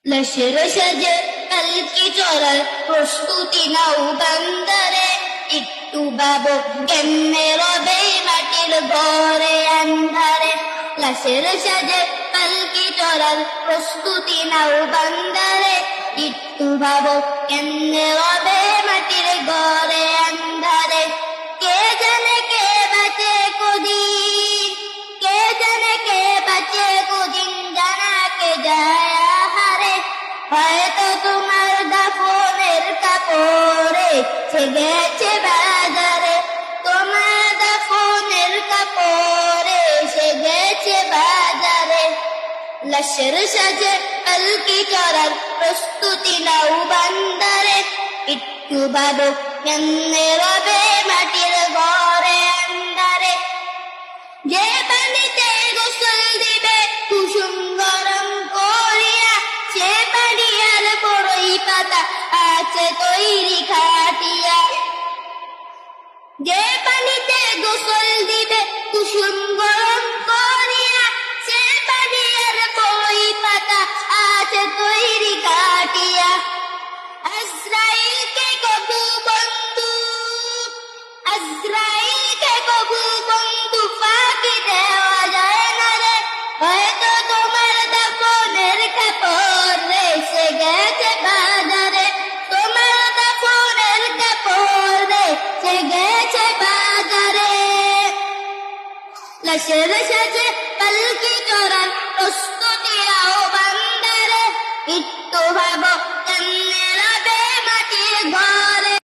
লাশের সাজে পালকি চড়ার প্রস্তুতি নাও বান্দারে, একটু ভাবো কেমনে রবে মাটির ঘরে আন্ধারে। লাশের সাজে পালকি চড়ার প্রস্তুতি নাও বান্দারে, একটু ভাবো কেমনে রবে মাটির ঘরে আন্ধারে। কে জানে কে বাঁচে কদিন, কে জানে কে বাঁচে কদিন, জানা কে যায় হারে। হয়তো তোমার দাফনের কাপড়ে সে গেছে বাজারে, তোমার দাফনের কাপড়ে সে গেছে বাজারে। লাশের সাজে পালকি চড়ার প্রস্তুতি নাও বান্দারে, একটু ভাবো কেমনে রবে মাটির ঘরে আন্ধারে। যে পানিতে গোসল দিবে কুসুম গরম করিয়া, সে পানি আর বড়ই পাতা আছে তৈরি খাটিয়া। যে পানিতে গোসল দিবে কুসুম গরম করিয়া, সে পানি আর বড়ই পাতা আছে তৈরি খাটিয়া। আজরাইলকে কবু বন্ধু, আজরাইলকে কবু বন্ধু ফাঁকি দেওয়া যায় না রে। হয়তো তোমার দাফনের কাপড় রেসে গেছে বাজারে, তোমার দাফনের কাপড় রেসে গেছে বাজারে। লাশের সাজে পালকি চড়ার প্রস্তুতি নাও বান্দারে, একটু ভাবো কেমনে রবে মাটির ঘর